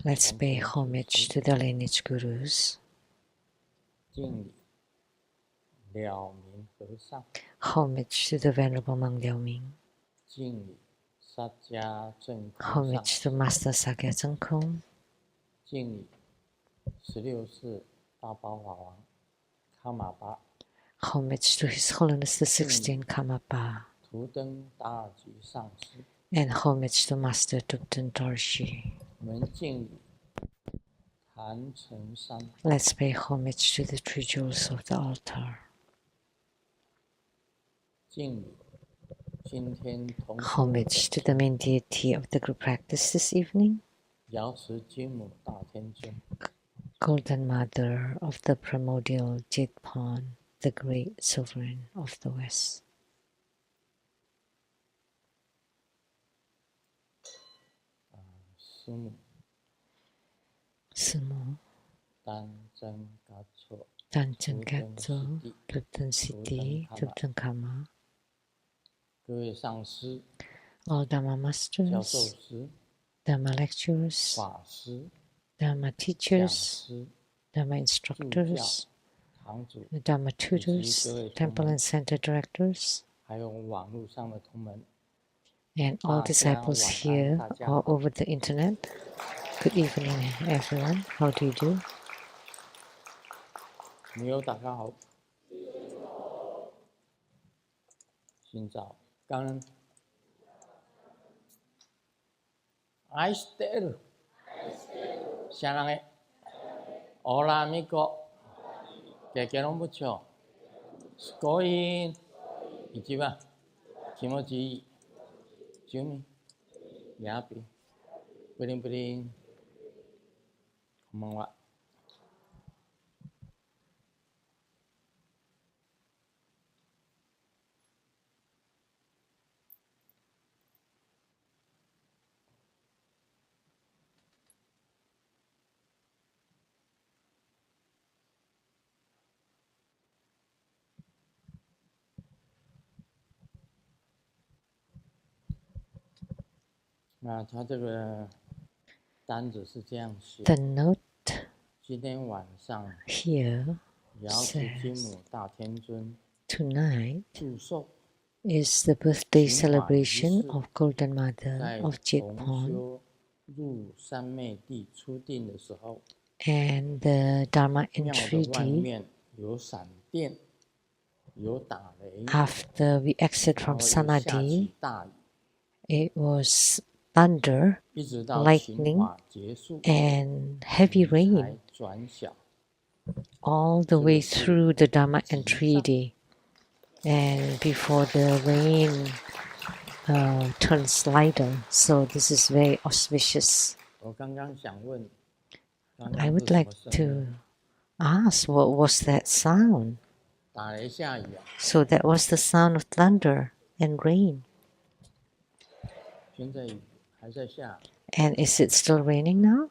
Let's pay homage to the lineage gurus. Homage to the Venerable Monk Liao Ming. Homage to Master Sakya Zhengkong. Homage to His Holiness the 16th Karmapa. And homage to Master Tupten Dorshi. Let's pay homage to the three jewels of the altar. Homage to the main deity of the group practice this evening. Golden Mother of the primordial Jitpan, the great sovereign of the West. Sumo. Tanchen Gatso, Tupten Siti, Tupten Kama. All Dharma Masters, Dharma Lecturers, Dharma Teachers, Dharma Instructors, Dharma Tutors, Temple and Center Directors, and all disciples here or over the internet. Good evening, everyone. How do you do? 你好，大家好。今早感恩。愛してる。サラゲ。オラミコ。経験の部長。すごい。一番気持ちいい。住民。やぴ。プリンプリン。こんばんは。那他这个单子是这样写。The note 今天晚上 here 瑶池金母大天尊 tonight 祝寿 is the birthday celebration of Golden Mother of Jitpan, 入三昧地初定的时候 and the Dharma 庙 entry 的外 day 面有闪电，有打雷， after we exit 然 from 后又下 Samadhi. 起大雨， It was thunder, 一直到 lightning, 勤法结束 and heavy 才 rain 转小。 all the way through the Dharma entry day. And before the rain turns lighter, so this is very auspicious. 我刚刚想问，刚 I 刚 would 是什 like 么声 to 音？ ask, what was that sound? 打雷下雨啊！ So that was the sound of thunder and rain. 现在雨还在下。 And is it still raining now?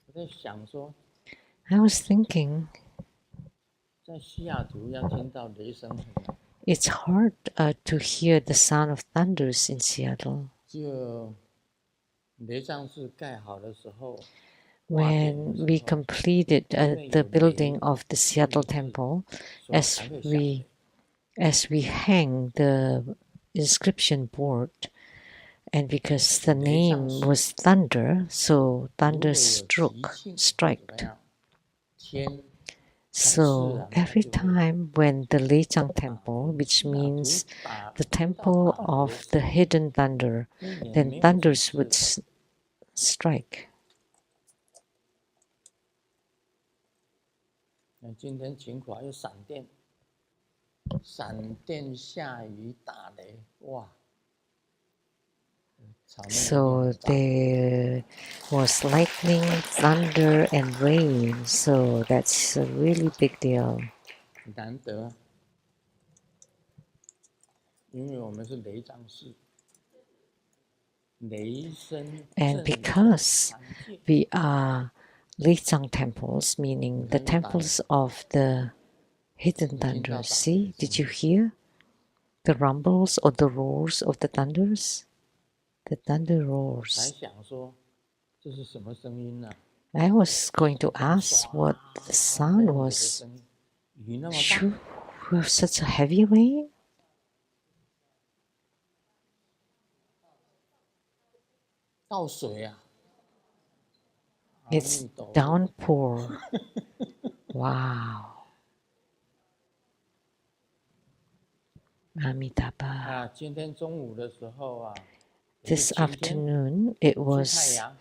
我在想说， I was thinking 在西雅图要听到雷声很难， it's hard to hear the sound of thunders in Seattle. 只有雷藏寺盖好的时候， When we completed the building of the Seattle temple, 所以 as 才会下 we as we hang the inscription board, and because the name was thunder, so 如果 thunder 有吉 struck 庆怎么 striked. 样？天 So every time when the Leichang temple, which means the temple of the hidden thunder, then thunders would strike. 那今天勤法有闪电，闪电下雨打雷，哇！场面有 So 点大 there was lightning, thunder, and rain. So that's a really big deal. 难得啊，因为我们是雷藏寺，雷声 And 震 because 三界， we are Leichang temples, meaning the temples of the hidden thunders. See, did you hear the rumbles or the roars of the thunders? The thunder 才 roars. 想说这是什么声音呢？ I was going to ask what the sound 雨的 was. 声音，雨那么大， Should we have such a heavy rain? 倒水啊！ It's 阿弥陀佛 downpour. Wow. Amitabha. 啊，今天中午的时候啊，也 This 是晴天， afternoon it 出太 was 阳，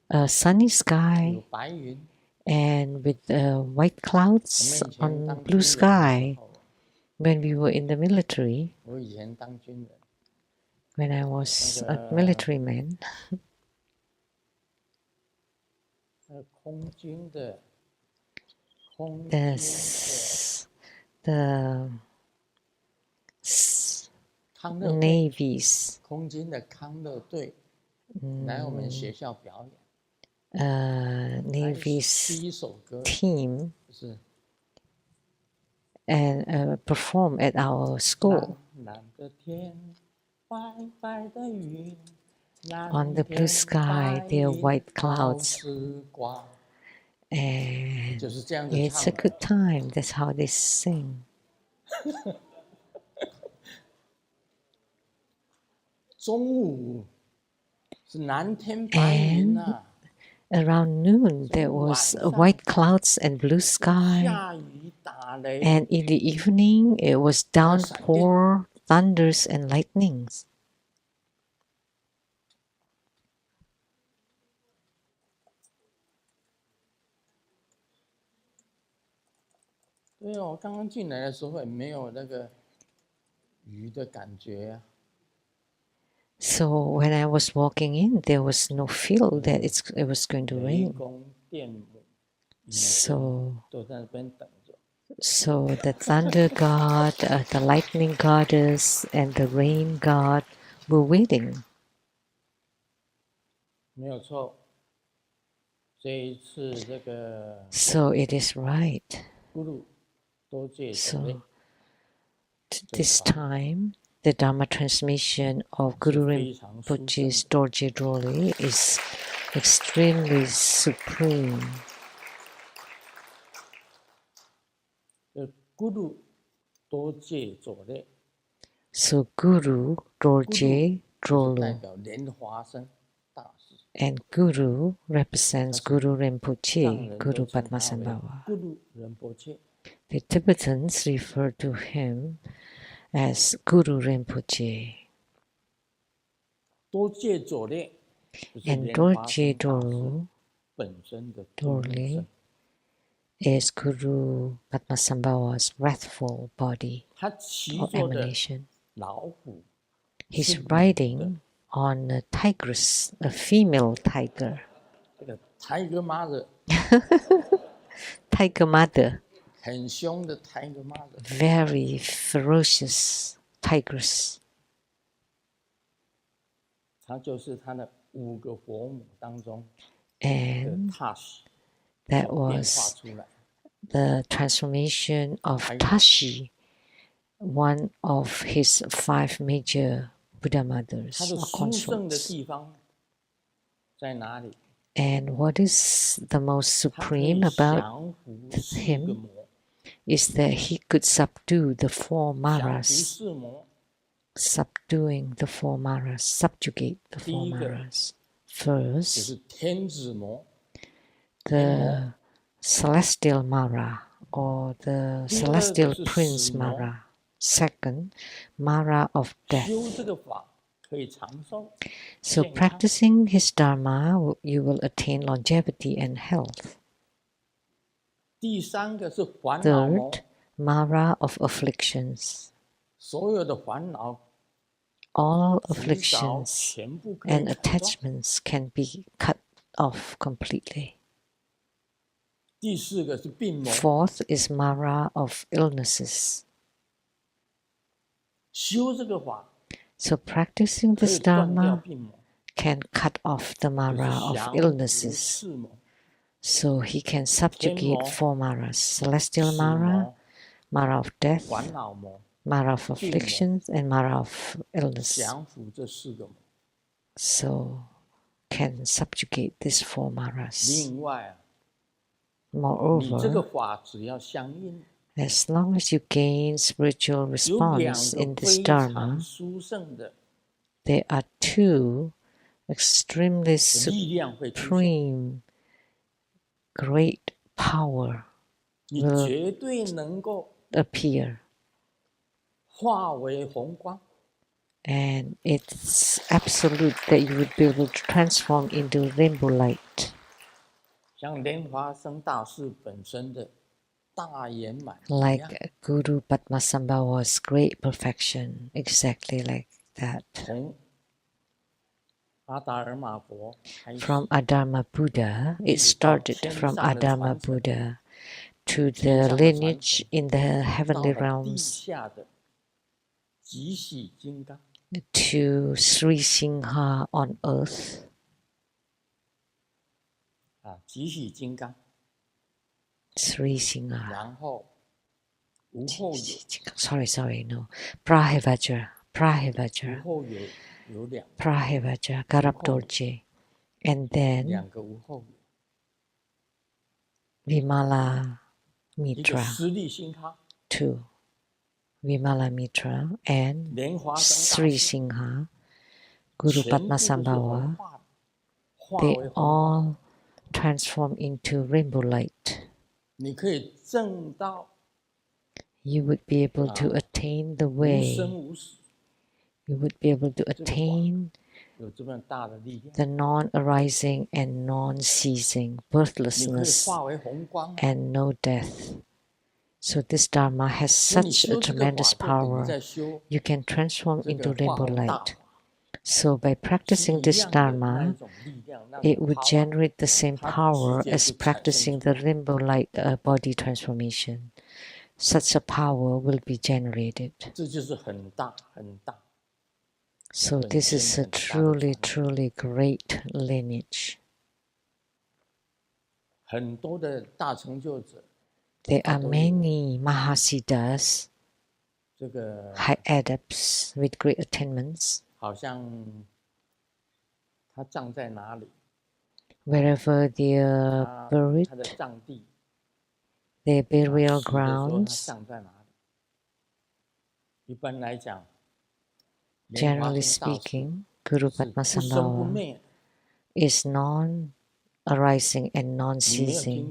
a sunny 有 sky 白云。 and with white 我 clouds 们以前 on 当 blue 军人的时 sky. 候， When we were in the military, 我以前当军人， when I was a 那个 military man, 空军的 the康乐队， navies 空军的康乐队来我们学校表演。 navies 第一首歌 team 是 and perform at our school 蓝蓝的天，白白的云， on the blue sky. There are white clouds, 光， and 就是这样子 it's 唱 a 的。 good time. That's how they sing. 中午是蓝天白云啊， Around noon, there was white clouds and blue sky, 下雨打雷， and in the evening, it was downpour, thunders, and lightnings. 对哦，我刚刚进来的时候也没有那个雨的感觉啊。 So when I was walking in, there was no feel that it was going to 雷 rain. 公电母雨 So 都在那边等着。 So the thunder god, the lightning goddess, and the rain god were waiting. 没有错。这一次这个 So it is right. 咕噜多戒所 So 谓 this time, the Dharma transmission of 是 Guru 非常殊胜 Rinpoche's 的。 Dorje Droli is extremely supreme. 这咕噜多戒所谓， So Guru 咕 Dorje 噜就是代 Drolu 表莲华生大师， and Guru represents Guru 藏 Rinpoche, 人 Guru 都称他为 Padmasambhava. 咕噜仁波切。 The Tibetans refer to him as Guru Rinpoche. 多戒左列就是 And 莲华 Dorje 生大师 Drolu 本身的众生 Dorli is Guru Padmasambhava's wrathful body 他骑 or 坐的 emanation. 老虎 He's 是母的， riding on a tigress, a female tiger, 这个 Tiger Mother tiger mother, 很凶的 Tiger Mother， very ferocious tigress. 他就是他的5个佛母当中的 And Tash that 所变化 was 出来。 the transformation of Tiger. Tashi, one of his 5 major Buddha mothers 他的 or 殊胜的 consorts. 地方在哪里？ And what is the most 他可以 supreme about 降服4 him 个魔， is that he could subdue the 4降服 maras, 4魔。 subduing the 4 maras, subjugate the 4第一个 maras. 就 First, 是天子魔， the celestial mara or the 第二个 celestial 是 prince 死魔。 mara. Second, mara of 修 death. 这个法可以长寿 So 健康。 practicing his dharma, you will attain longevity and health. 第三个是烦恼魔， Third, mara of afflictions. 所有的烦恼 All 执着 afflictions 全部可以 and 砍断。 attachments can be cut off completely. 第4个是病魔， Fourth is mara of illnesses. 修这个法 So practicing 可以 this 断掉 dharma 病魔， can cut off the 就是 mara of 降服 illnesses. 4魔。 So he can subjugate 4 maras: celestial 死 mara, 魔、 mara of death, 烦恼魔， mara of afflictions, and mara of illness. 降服这4个魔。 So can subjugate these 4 maras. 另外啊，你这个 Moreover, 法只要相应， as long as you gain spiritual 有两 response 个 in this 非常 Dharma, 殊胜的 there are 2 extremely 力量会出现， supreme, great power 你 will 绝对能够 appear. 化为红光。 And it's absolute that you would be able to transform into rainbow light. 像莲花生大师本身的大圆满一样， Like Guru Padmasambhava's great perfection, exactly like that. 从阿达尔玛佛开始， From Adharma Buddha, it started from Adharma Buddha to the lineage in the 到 heavenly 了地 realms 下的极喜金刚， to Sri Singha on earth. 极喜金刚， Sri Singha. 然后无后有， Sorry, no. Prahivajra, 无 Prahivajra, 后有两 Prahivajra, Garabdorje. And then 两个无后有， Vimala 一个 Mitra 实力心哈， too. Vimala Mitra and 莲花生大 Sri 师， Singha, Guru 全部都是红 Padmasambhava, 化，化 they 为红光。 all transform into rainbow light. 你可以证到 You would be able to attain the 无 way. 生无死， You would be able to attain 有这么大的力量， the non-arising and non-ceasing, 你可以 birthlessness 化为红光。 and no death. So this Dharma has 所以你 such 修 a 这个 tremendous 法，就等于 power. 在修 You can transform 这 into 个化 rainbow 红大 light. 法， So by 是 practicing 一 this 样的那 Dharma, 一种力量，那 it 种 would power， generate the same 它 power 直接 as 就产生 practicing 出 the 来。 rainbow light body transformation. Such a power will be generated. 这就是很大很大。 So this is a truly great lineage. 很多的大成就者， There are 都有 many Mahasiddhas, 这个 high adepts with great attainments. 好像他葬在哪里， Wherever they are 他 buried, 的葬地， their 他 burial 死的时候他 grounds, 葬在哪里？一般来讲，莲花 generally 生大师 speaking, Guru 是不生不 Padmasambhava 灭。 is non-arising and 你没有听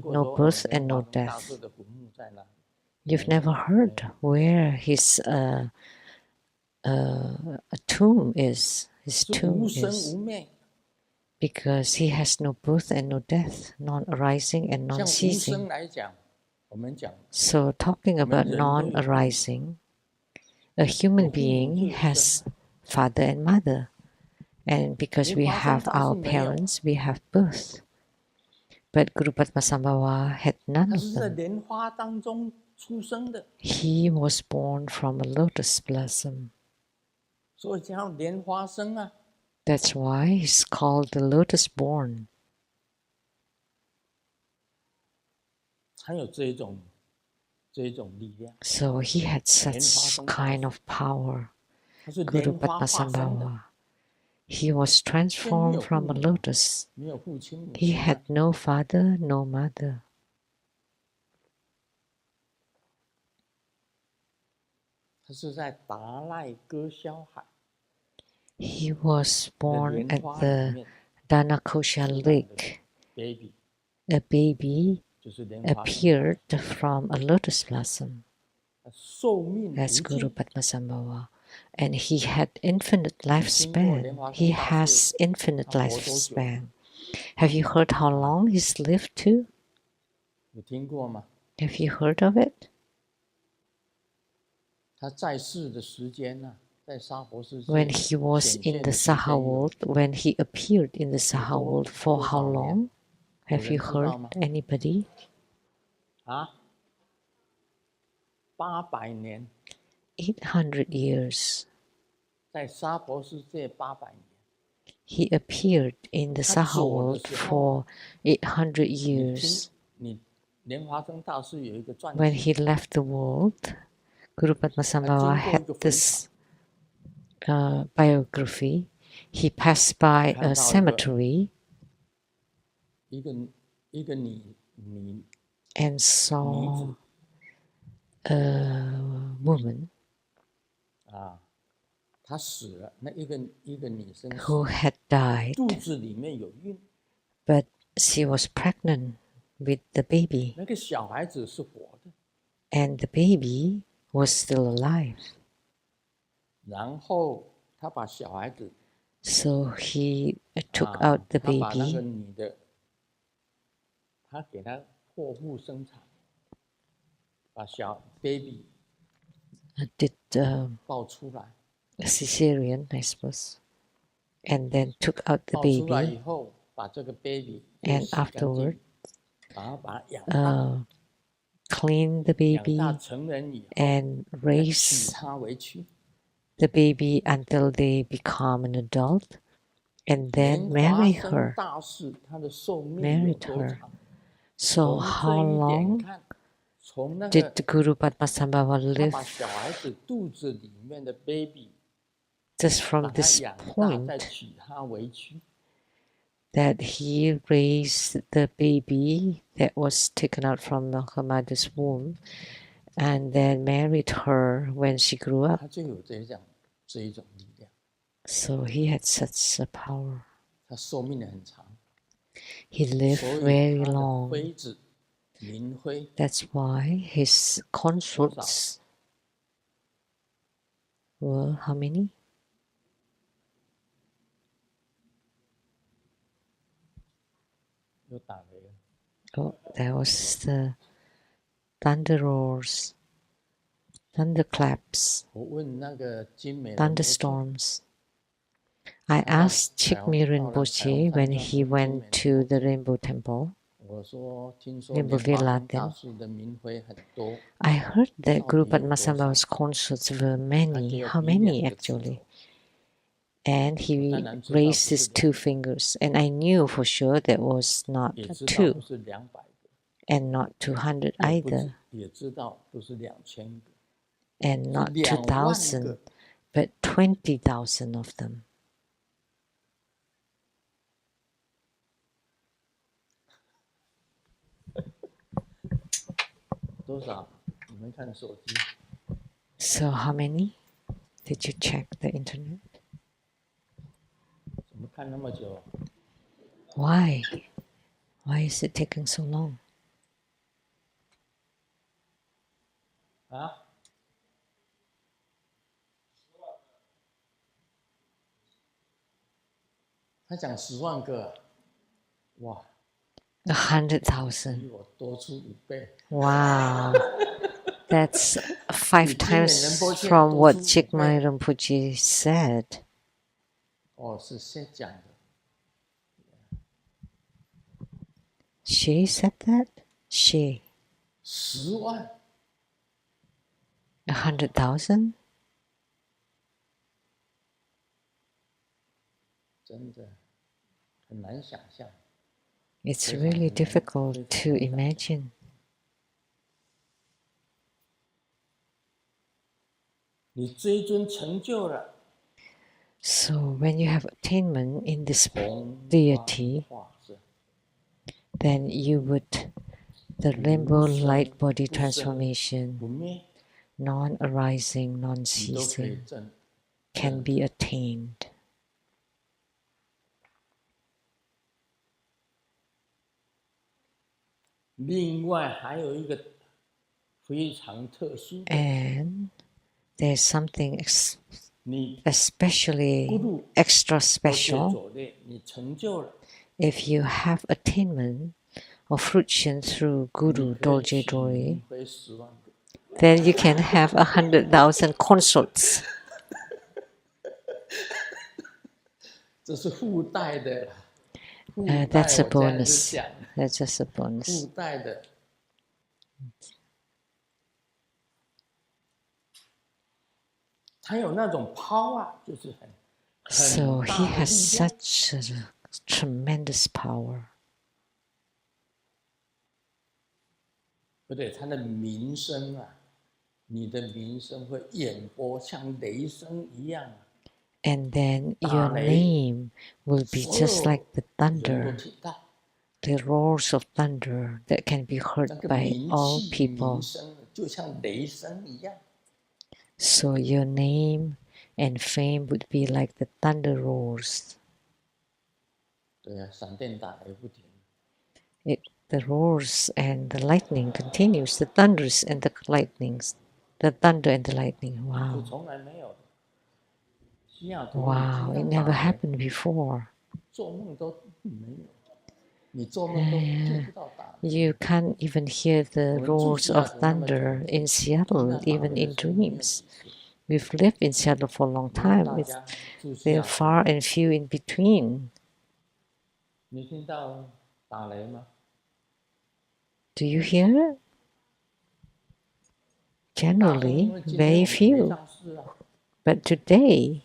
non-ceasing, 过 no 说 birth 莲 and no 花生大 death. 师的坟墓在哪里？ You've never heard where his tomb is. His 是 tomb 无生 is 无灭。 because he has no birth and no death, non-arising and 像无 non-ceasing. 生来讲，我们讲 So talking about 我们人都有 non-arising, a human 有父母就 being 有 has 生。 father and mother. And because we 莲花生 have 大师 our 没有， parents, we have birth. But Guru Padmasambhava had none 他 of 是在 them. 莲花当中出生的， He was born from a lotus blossom. 所以叫莲花生啊。 That's why he's called the lotus born. 他有这一种力量， So he had such kind of power, 他是 Guru 莲花化身的， Padmasambhava. He was transformed from a lotus. 没有父亲母 He 亲 had 啊， no father, no mother. 他是在达赖哥肖海 He was 的 born 莲 at 花里 the 面 Danakosha 出来的 lake. baby， A baby 就是莲花生大师。 appeared from a lotus blossom 寿命 as 无 Guru 尽， Padmasambhava. And he had infinite lifespan. He has infinite lifespan. Have you heard how long he's lived to? 有听过吗？ Have you heard of it? 他在世的时间呢、在娑婆世界 When he was 显 in 现 the 的时间 Saha 有 world, when he appeared in the Saha world, for how long? Have you heard anybody? 啊，800年， 800 years. 在娑婆世界800年。 He appeared in the Saha world for 800 years. 你莲花生大师有一个传 When 记， he left the world, Guru Padmasambhava had this biography. he passed by a 看到一个 cemetery 一个女 and 女 saw 子 a woman 啊，她死了，那一个女生死 who 了， had died, 肚子里面有孕， but she was pregnant with the baby, 那个小孩子是活的， and the baby was still alive. 然后他把小孩子 So he took out the 他把那个 baby, 女的，他给她剖腹生产，把小 baby did 抱出来， a cesarean, I suppose, and then took out the 抱出来 baby, 以后，把这个 baby 又 and 洗干 afterward 净，把它养大， clean the 养大 baby 成人以后， and 再娶 raise 她为妻， the baby until they become an adult, and 连 then 发 marry 生 her. 大事，她的寿命有 Married 多 her. 长？ So 从 how 这一点 long 看，从那 did 个 the Guru Padmasambhava 他 live? 把小孩子肚子里面的 baby Just 把 from 他 this 养大， point 再娶她为妻， that he raised the baby that was taken out from her mother's womb and then married her when she grew up. 他就有这一种力量， So he had such a power. 他寿命很长， He lived 所以 very 他的 long. 妃子明妃 That's why his consorts were how many? 又打雷了。 Oh, there was the thunder roars, thunderclaps, 我问那个金美仁 thunderstorms. I 他到 asked Chikmi 到了彩虹 Rinpoche 山 when 庄 he 问金 went 美 to 仁 the 波切， Rainbow Temple. 我说听说 Rainbow 莲花 Villa 生大 then. 师的明妃很多， I heard that 到 Guru 底有多少？ Padmasambhava's consorts were 他 many. 给我 How 比两 many 个指 actually? 头， And 我 he 当然知道不 raised 是 his 两 two 个， fingers, and I knew for sure that was not 也知道 two 不是200个， and not 200也不 either, 知也知道不是2000个， and 是 not 2万 2,000, 个。 but 20,000 of them. 多少？你们看手机， So how many? Did you check the internet? 怎么看那么久？ Why? Why is it taking so long? 啊？他讲10万个，哇， 100,000. 比我多出5倍。 Wow. That's 5 times Rinpoche from what 多出5 Chikmai 倍。 Rinpoche said. 哦，是先讲的， She said that? She. 10万， 100,000? 真的很难想象。 It's 非常 really 很难 difficult 非常 to 难想象。 imagine. 你追尊成就了， So when you have attainment in this 红 deity, 光化身， then you would, the rainbow 无生 light body 不生 transformation, 不灭， non-arising, 你都可以 non-ceasing, 证。 can be attained. 另外还有一个非常特殊的， And there's something 你 especially 咕噜 extra 都可以 special 左列，你成就了， if you have attainment or fruition through 你 Guru 可以 Dorje 娶 Dorje, 明妃10万个。 then you can have 100,000 consorts. 这是附带的，附带 That's a 我这样子 bonus. 讲， That's just a 附 bonus. 带的。他有那种 power， 就是很 So 很 he 大的 has 力量。 such a tremendous power. 不对，他的名声啊，你的名声会演播像雷声一样啊。And then your name will be just like the 人都 thunder, 听到， the roars of thunder that can be 那 heard 个 by 名 all 气 people. 名声就像雷声一样。 So your name and fame would be like the thunder roars. 对呀、闪电打雷不停。 The roars and the lightning continues, the thunders and the lightnings, the thunder and the lightning. 这 Wow. 从来没有的。西雅图，你 Wow, 听 it 到 never 打雷， happened before. 做梦都没有，你做梦都听不到打雷。 You can't even hear the 我们住 roars 西雅 of 图那么久， thunder in 听 Seattle, 到打 even 雷的 in 声音没有 dreams. 几次。 We've lived in Seattle for a long 你问 time. 大 It's, 家住西 they're 雅图， far and few in between. 你听到打雷吗？ Do you hear it? 大众因 Generally, 为今天 very 我们没 few. 上市啊， But today,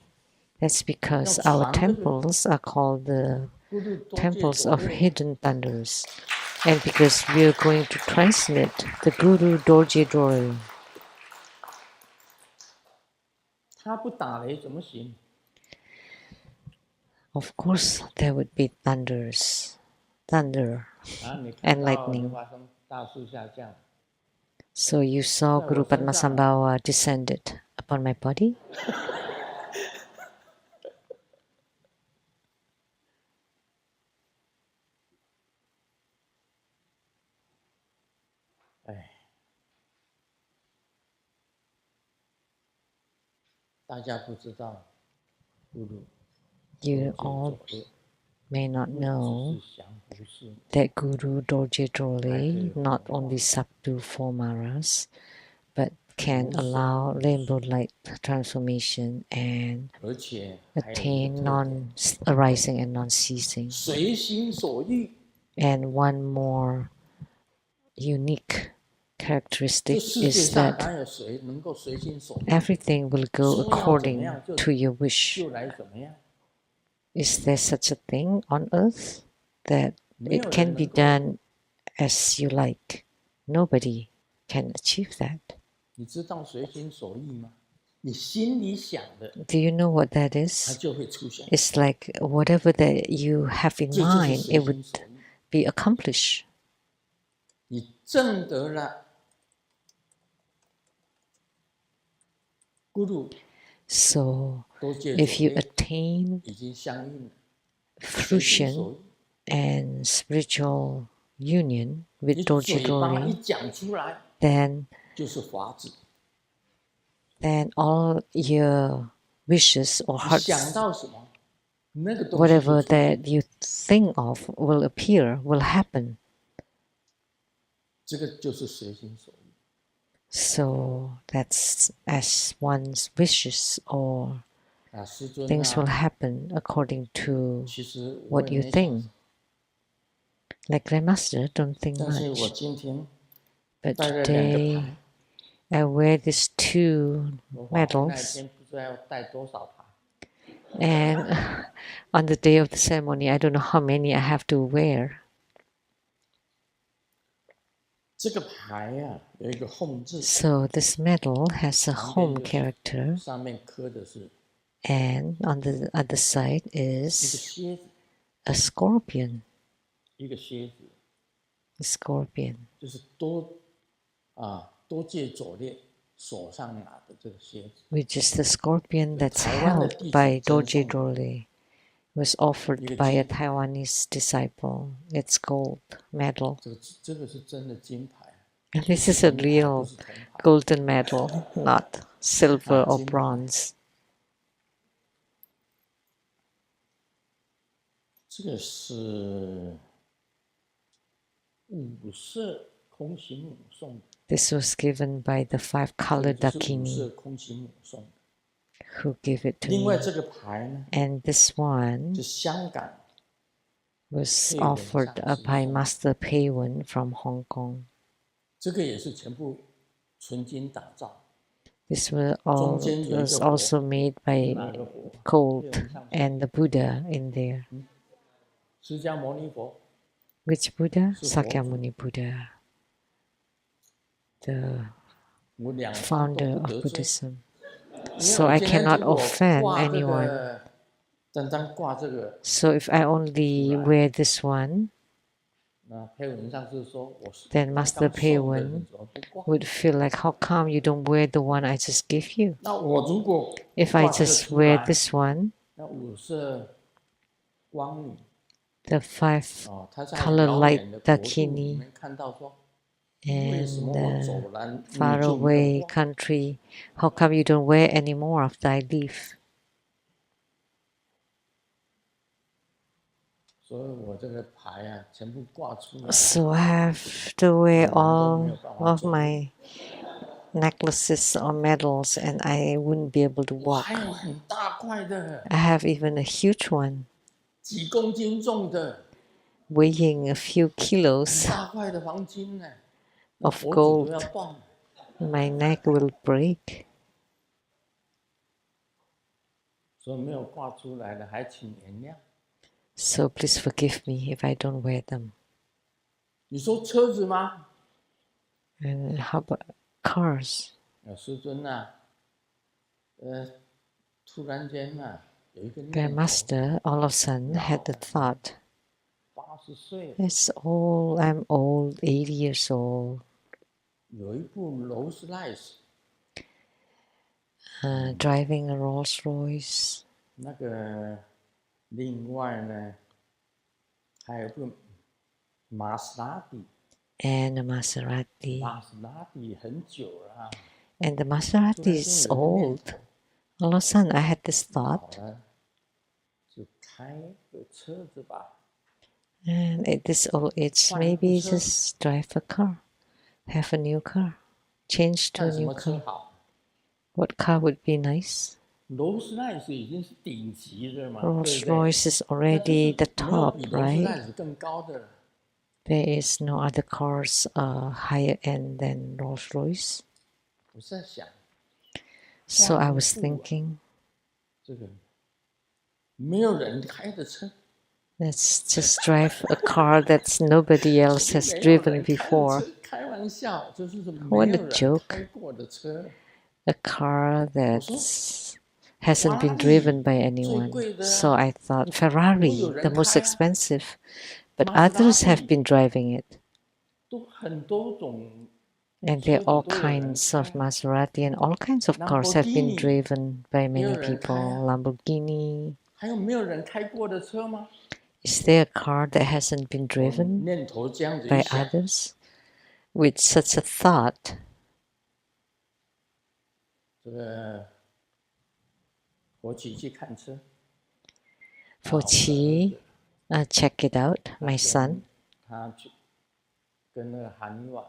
that's because Now, our 传这个 temples are called the 咕噜多界 temples 左 of 列， hidden thunders. And because we are going to transmit the Guru Dorje Dori. 他不打雷怎么行？ Of course, there would be thunders, thunder 啊，你看 and 到就 lightning. 发生大树下降， So you saw 在 Guru 我身上啊， Padmasambhava descended upon my body? 哎，大家不知道，咕噜 You 多界 all 左列 may not 不只 know 是降伏式， that Guru Dorje Dole not only subdue four maras, but can allow rainbow light transformation and 而且还有一个 attain 特点， non-arising and non-ceasing. 随心所欲。 And one more unique 这 characteristic 世界 is 上 that 哪有谁能够随心所欲？ everything will go 说要怎么 according 样就 to your wish. 就来怎么样， Is there such a thing on earth that 没有 it 人 can be 能够。 done as you like? Nobody can achieve that. 你知道随心所欲吗？你心里想的， Do you know what that 它 is? 就会出现。 It's like whatever that you have in 这就是 mind, 随 it would 心所欲。 be accomplished. 你证得了咕噜 So 多界 if 左 you 列 attain 已经相应了，随心所 fruition 欲。 and spiritual union with 你 Dorje 嘴巴一 Dori, 讲出来 then 就是法子， all your wishes or 你 hearts, 想到什么，那个东西 whatever 就出现。 that you think of will appear, will happen. 这个就是随心所欲。 So that's as one's wishes or 啊，师尊 things will 啊， happen according to 其实我 what 也 you 没想 think. Like Grandmaster, don't think 但是我 much. 今天 But 带了两个 today 牌， I wear these two 我法会那一 medals, 天不知道要带多少牌。 and on the day of the ceremony, I don't know how many I have to wear. 这个牌啊，有一个 home 字， So this medal has a 旁 home 边 character, 上面刻的是 and on the other side 一个 is 蝎子， a scorpion. 一个蝎子， A scorpion, 就是多界左列手上拿的这个蝎子。 which is the scorpion that's 台湾的 held 弟 by 子赠 Dorje 送的， Dole. Was offered一个 by a 金牌。 Taiwanese disciple. It's gold medal. 这个是真的金牌， And this is a 铜牌不 real 是铜牌。 golden medal, not silver or Jin- bronze. 这个是五色空行母送的， This was given by the five 这 colored 个就是五 Dakini 色空行母送的。 who gave it to 另外 me. 这个牌呢， And this one 是香港 was 佩文 offered 上师 by 送的， Master Peiwen from Hong Kong. 这个也是全部纯金打造， This was 中间有一 was 个佛， also made 是 by 哪个佛？佩 gold 文上师 and the Buddha in there. 释迦牟尼佛 Which Buddha? 是佛祖， Sakyamuni Buddha, the 我两方都 founder 不 of 得罪， Buddhism. so I cannot offend 挂这 anyone. 个，单单挂这个， So if I only wear this one, 那配文上是说我是 then 刚 Master 刚送的， Peiwen 你怎么不挂？ would feel like, how come you don't wear the one I just gave you? 那我如果 If I 挂这个 just 出 wear 来， this one, 那五色光女 the 5哦，他在 color 遥 light 远的国度里 dakini 面看到说，为什 and 么我走了你 far 就没有 away 挂？ country, how come you don't wear anymore after I leave? 所以我这个牌啊，全部挂出来， So I have to wear 人都没 all 有办法 of 走路。 my necklaces or medals and I wouldn't be able to 我 walk. 还有很大块的， I have even a huge one 几公斤重的， weighing a few 很 kilos 大块的黄金呢， of 脖子都要 gold. 断了。 My neck will break. 所以没有挂出来的，还请原谅。 So please forgive me if I don't wear them. 你说车子吗？ And how about cars? 师尊啊，突然间啊，有一个 The 念头， master all of a sudden had the thought, 80岁了， it's old, I'm old, 80 years old. 有一部劳斯莱斯， Driving a Rolls Royce. 那个另外呢，还有一部玛莎拉蒂， And a Maserati. 玛莎拉蒂很久了啊， And the 突然 Maserati 间 is 有一个念 old. 头， All of a sudden, I had this 老 thought, 了就开个车子吧。 and at this old age, Fine, maybe sure. just drive a car, have a new car, change to 看 a 什 new 么车 car. 好？ What car would be nice? 劳斯莱斯已经是顶级的嘛，对 Rolls 不对？ Royce is 那就 already 是 the 没有 top, 比劳斯 right? 莱斯更高的了。 There is no other cars higher end than Rolls Royce. 我是在想， So I was thinking, 这个没有人开的车， let's just drive a car that nobody else has 没有 driven 人开的 before. 车，开玩笑，就是没 What 有 a 人 joke. 开过的车。 A car that 我说 hasn't been 法拉利 driven by 最 anyone. 贵的 So 啊， I thought 如果 Ferrari, 有 the 人 most 开啊， expensive, but 玛莎拉 others have 蒂 been driving it. 都很多种 And 车 there are 子 all 都有人 kinds 开 of 啊， Maserati and all kinds of cars have been 兰博基尼 driven by 也有 many 人开 people. 啊， Lamborghini. 还有没有人开过的车吗？ Is there a car that hasn't been 我 driven 念头这样子一 by 想， others? With such a thought, 这个我起去看车， for 我的儿 Qi, 子 check it out, my son. 他去跟那个韩尼瓦，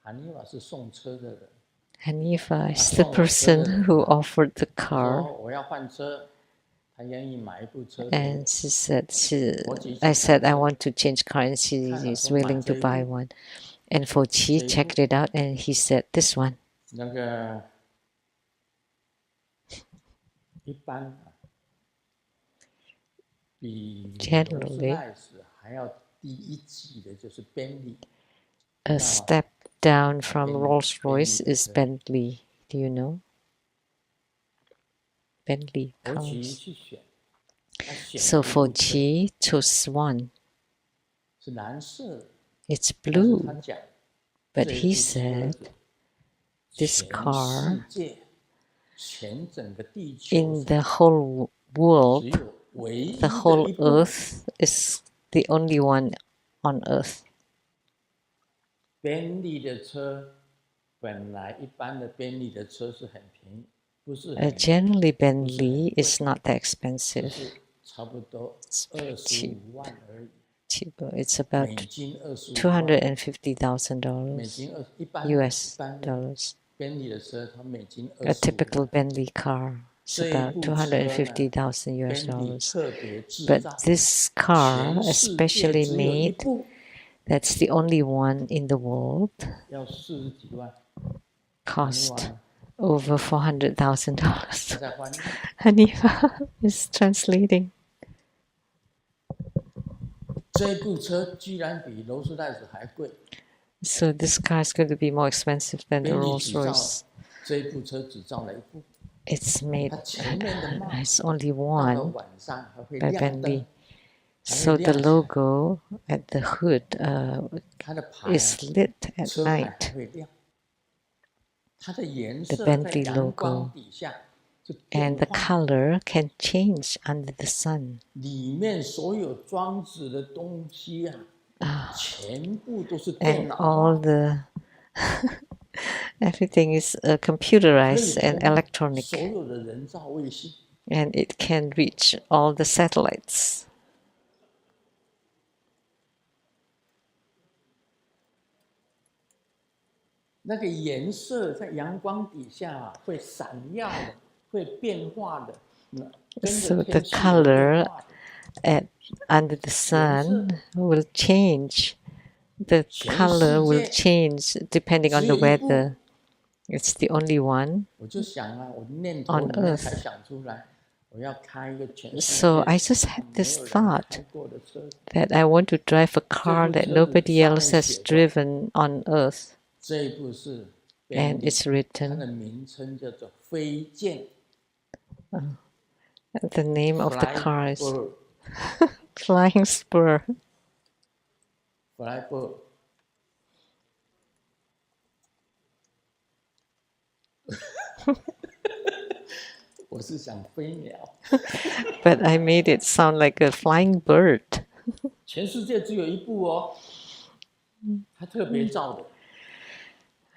韩尼瓦是送车的人， Hanifa is the 送我车的 person 人 who 啊， offered the 他 car. 说我要换车，他愿意买一部车给我， And she said,我起去 I 看 said, I 车， want to change car, and she 看了 is 说买 willing 这 to 一 buy 部， one. And for 这 Qi 一 checked 部 it out, and he said, this one. 那个一般啊，比劳斯 Generally, 莱斯还要低一级的就是宾利， a 那 step down from 宾 Rolls 宾利 Royce 的 is 车， Bentley. Do you know? Bentley 我起 cars. 去选，他选 So 了一 for 部车 Qi chose one. 是蓝色的， It's 但是他 blue, 讲 but 这 he 一部车 said 子， this 全 car 世界，全整个地球 in 上 the whole 只 world, 有唯一 the 的 whole 一部 earth is the only one on earth. 宾利的车，本来一般的宾利的车是很便宜，不是 Uh, 很 generally, 不是 Bentley 很贵， is not that 就 expensive. 是差不多 It's 25万而已， cheaper. It's 美 about 金25 two 万， hundred and fifty thousand 美 dollars 金一般 US 的 dollars. 宾利的车，它美金 A 25 typical 万。 Bentley car is 这一 about 部 two 车 hundred and 呢， fifty thousand US 宾利 dollars. 特别制 But 造， this car, 全世界 especially 只有一 made, 部， that's the only one in the world, 要40几万。韩尼 cost 瓦呢， over $400,000. 他在翻译， Hanifa is translating. 这部车居然比劳斯莱斯还贵。 So this car is going to be more expensive than the 宾利 Rolls 只造 Royce. 这一部车只造了一部， it's made 它前面的帽 it's only 到了 worn 晚上还会 by 亮 Ben 灯 Lee.，还会 So the 亮起来。 logo at the hood 它的牌 is lit at 车牌还 night. 会亮，它的颜 The 色在 Bentley 阳光 logo 底下是变 and the 化， color can change under the sun. 里面所有装置的东西啊，全部都是电 And 脑 all 化， the everything is 可以 computerized and 通 electronic, 所有的人造卫星。 and it can reach all the satellites. 那个颜色在阳光底下会闪耀的，会变化的，跟 So 着 the 天气有变 color 化的。 under the sun will change. The 全 color 世 will 界 change depending on 只 the 有一部， weather. It's the only one 我就想啊，我念 on 头里面 earth. 才想出来，我要开一个全世 So 界 I just had 没 this 有人 thought 开过的车子。 that I want to drive a car 部 that 车子 nobody 上面 else has 写着， driven on earth. 这一部是 And 便利， it's 它 written 的名称叫做飞剑 the name of the car is Flybird Flying Spur. Flybird 我是想飞鸟， But I made it sound like a flying bird. 全世界只有一部哦，它特别造的。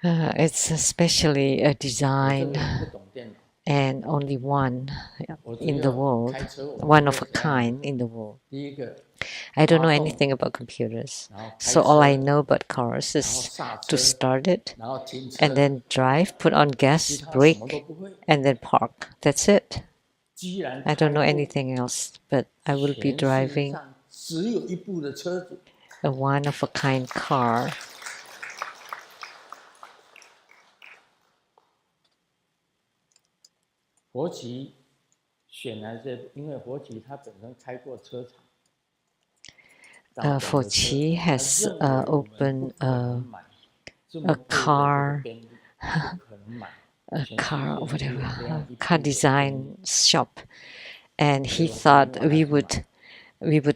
It's especially a 我这 design 个人不懂电脑， and only one 我只 in the 有 world, 开车，我 one 不 of 会 a 怎样。 kind in the world. 第一个 I don't know 发动， anything about computers. 然后开 So all I 车， know about cars 然后 is 刹 to 车， start it 然后停 and 车， then drive, put on 其 gas, 他什么都 brake, 不会。 and then park. That's it. 既然 I 开 don't know 过 anything else, but I will be 全世界 driving 上只有一部的车子， a one of a kind car. 佛奇选来这，因为佛奇他本身开过车厂。 For Qi has opened a car, whatever, car design shop, and he thought we would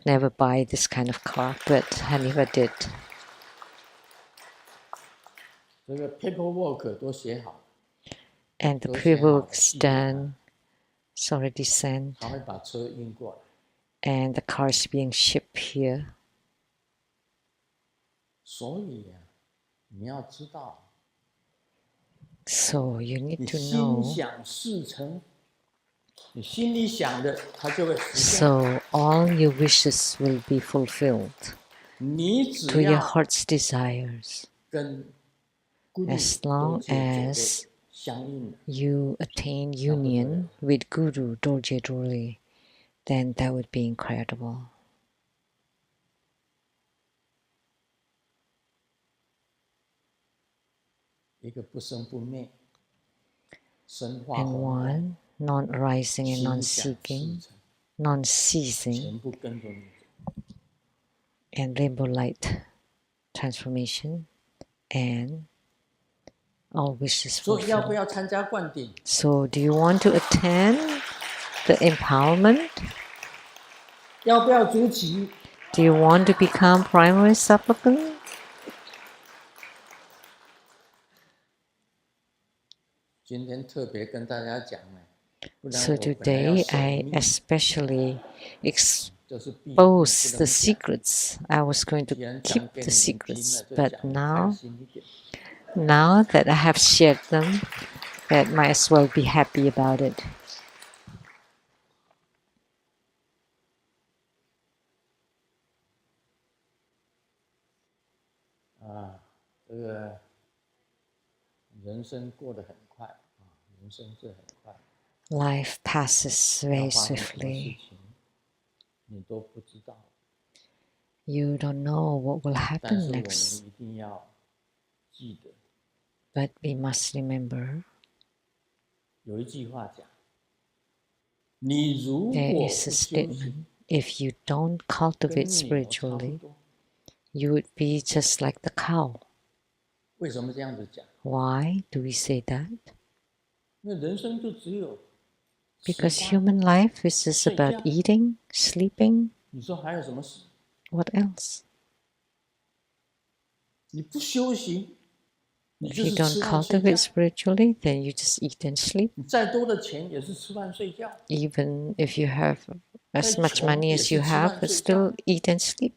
never buy this kind of car, but I never did. 这个 paperwork 都写好， And the 都写好了， paperwork's 寄给他， done, it's already sent, 他会把车运过来。 and the car is being shipped here. 所以啊，你要知道， So you need 你 to 心 know. 想事成，你心里想的，它就会实现。 So all your wishes will be fulfilled 你 to 只 your 要 heart's desires, 跟 Guru as long 都做的 as 相应的， you attain union with Guru Dorje Dorje, then that would be incredible. 一个不生不灭，生化 And 红光， one non-arising and 心想 non-seeking, 事成， non-ceasing, 全部跟着你走。 and rainbow light transformation, and all wishes 所以要不 fulfilled. 要参加灌顶？ So do you want to attend the empowerment? 要不要筑起？ Do you want to become primary supplicant? 今天特别跟大家讲呢，不然 So 我本来要 today 守 I 密， especially 就是避 expose 不 the 能讲。 secrets. I was going to 既然 keep 讲给 the 你们听 secrets, 了，就 but 讲得开 now 心一点。 that I have shared them, that might as well be happy about it. 啊，这个人生过得很快啊，人生是很快， Life passes 要 very 发生什么事 swiftly. 情你都不知道， You don't know what will 但 happen 是我们 next, 一定要记得， but we must remember 有一句话讲：你如 there 果 is 不 a 修 statement. 行， If you don't 跟 cultivate 牛差不 spiritually, 多。 you would be just like the cow. 为什么这样子讲？ Why do we say that? 因为人生就只有 Because 吃饭 human life is just 睡 about 觉， eating, sleeping. 你说还有什么事？ What else? 你不修行，你 If 就 you 是 don't 吃饭睡觉。 cultivate spiritually, then you just eat and sleep. 你再多的钱也是吃饭睡觉， Even if you have as 再 much 穷 money 也 as 是 you 吃 have, 饭 but 睡觉。 still eat and sleep.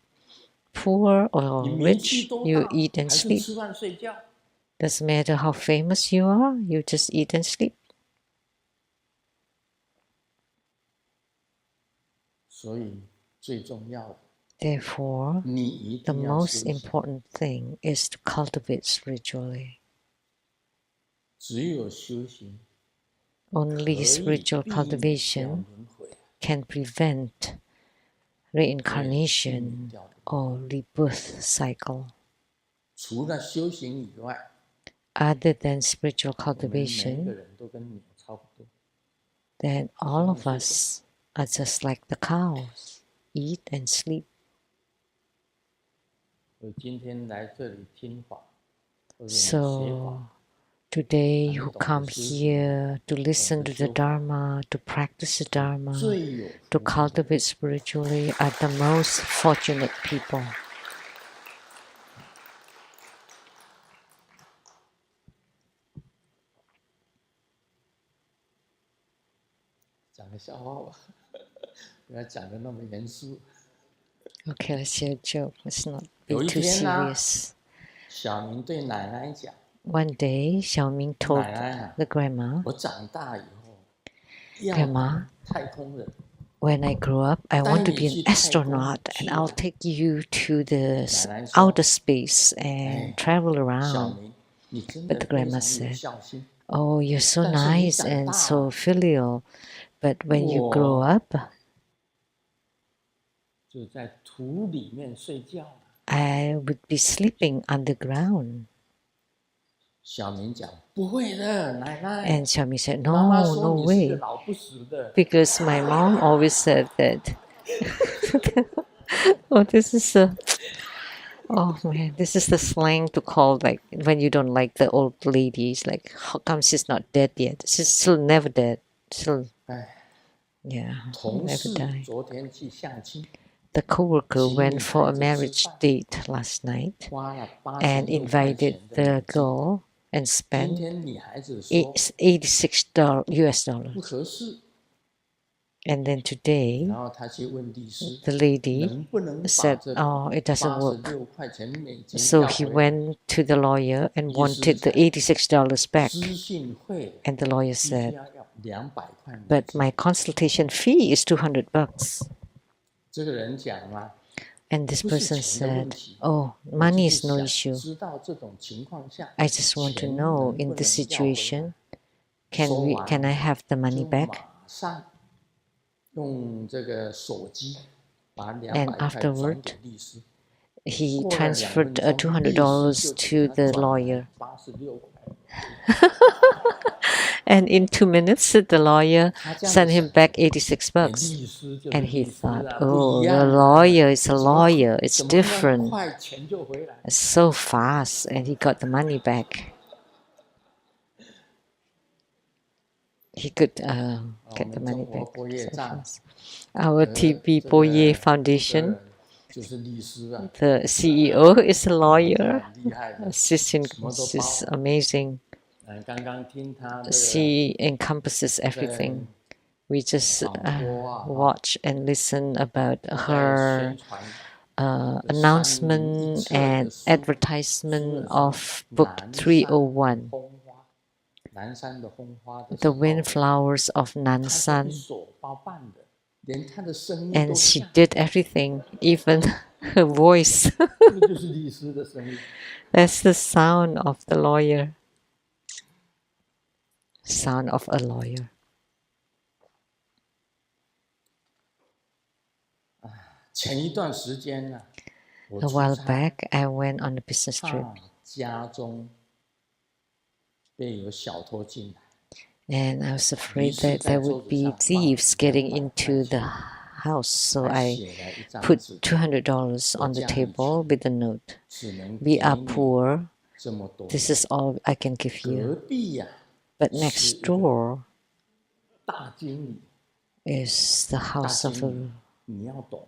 Poor 你 or 名气 rich, 多 you 大， eat and 还是 sleep. 吃饭睡觉。 Doesn't matter how famous you are, you just eat and sleep. 所以最重要的， Therefore, 你一 the 定要 most 修行。 important thing is to cultivate spiritually. 只有修行 Only 可以 spiritual 避免掉 cultivation 轮回， can prevent 可以避免 reincarnation 掉轮回。 or rebirth cycle. 除了修行以外， Other than spiritual 我们每一个 cultivation, 人都跟牛差不多， then 吃 all 饭 of 睡觉。 us are just like the cows, eat and sleep. 所以今天来这里听法，或者你学 So 法， today 还没 you 懂得 come 修行， here to 懂 listen 得 to the 修法， Dharma, to practice the 是 Dharma, 最有 to 福气的。 cultivate spiritually are the most fortunate people. 讲个笑话吧，不要讲的那么严肃。 Okay, let's share a joke. Let's not be 有一 too 天呢， serious. 小明对奶奶讲 One day, Xiaoming：“ told 奶奶啊， the grandma, 我长大以后要 Grandma, 当太空人。 when I grow up, I 带 want to 你 be an 去太空 astronaut 去 and I'll 玩。 take you to the 奶奶说 outer space and 哎， travel 小 around. 明，你真 But 的 the 非 grandma 常有 said, 孝心。 Oh, you're so 但是你 nice 长 and 大 so 了， filial. But when you grow 我 up, 就在土里面睡觉。” I would be sleeping underground. 小明讲：“不会的，奶奶。 And Xiaoming said, 妈妈 No, 说 no 你是个 way. 老不死的。 Because my mom always said that. Oh, this is oh man, this is the slang to call like when you don't like the old ladies, like how come she's not dead yet? She's still never dead. Still, 哎， yeah, 同 never 事 die. 昨天去相亲， The coworker 请 went 女 for 孩 a 子吃 marriage 饭， date last night 花了 and 86块 invited 钱的 the 美金。 girl and 今 spent 天女孩子说 $86 US 不 dollars. 合适， And then today, 然后他去问律师， the lady 能不能把 said, 这 Oh, it doesn't work. 86块钱美金 So 要 he 回来？ went to the lawyer and 律师 wanted the 在 $86 back. 知信会 And the lawyer 必须 said, 要200块美 But 金。 my consultation fee is $200. 这个人讲嘛， And this 不是 person 钱的问 said, 题， Oh, 我 money 就是 is no 想 issue. 知道这种情况下， I just want to 钱 know 能 in 不 this 能要回来？ situation, 说 can I 完 have the money 就 back? 马上用这个手机把 And 200块转 afterward, 给律师。 he 过了2 transferred 分钟，律师$200就 to 给他 the 转 lawyer. 来86块。 And in 2 minutes, the lawyer 他这样 sent 子 him 想， back $86. 哎，律师就是 And he 律师 thought, 啊，不 Oh, 一 the 样的， lawyer is a 怎么 lawyer. It's 怎么那么 different. 快钱就回来？ It's so fast. And he got the money back. He could 我 get the 们 money 中国 back. 波业 So 站 fast. Our 这 TB 个 Boye 负责 Foundation, 人就是律师啊， the CEO is a 他 lawyer. 很厉害的， Assistant 什么都 is 包。 amazing. 刚刚听他这个 She encompasses 在 everything. We just 广播啊， watch and listen about 在 her 宣传 announcement 301 and 的书， advertisement 书 of 叫 book 南山的 301, 红花，南山的红花的 The 时候， Windflowers of 他是一 Nansan. 手包办的，连他的声音 And 都 she 像， did everything, even her voice. 这个就是律师的声音。 That's the sound of the lawyer. Sound of a lawyer. 前一段时间呢，我 A 出 while 差 back, I went on a business trip, 怕家中被有小偷进来， and I was 于 afraid 是 that 在 there 桌 would 子 be 上放 thieves getting 200 into 块 the 钱， house. So 还 I 写了一张 put 纸条， $200 on the 我家里 table 穷， with a note. 只能 We 给 are 你 poor. 这么多。 This is all I can give 隔 you. 壁呀， But next door 大经理， is the 大 house of 经理你要懂，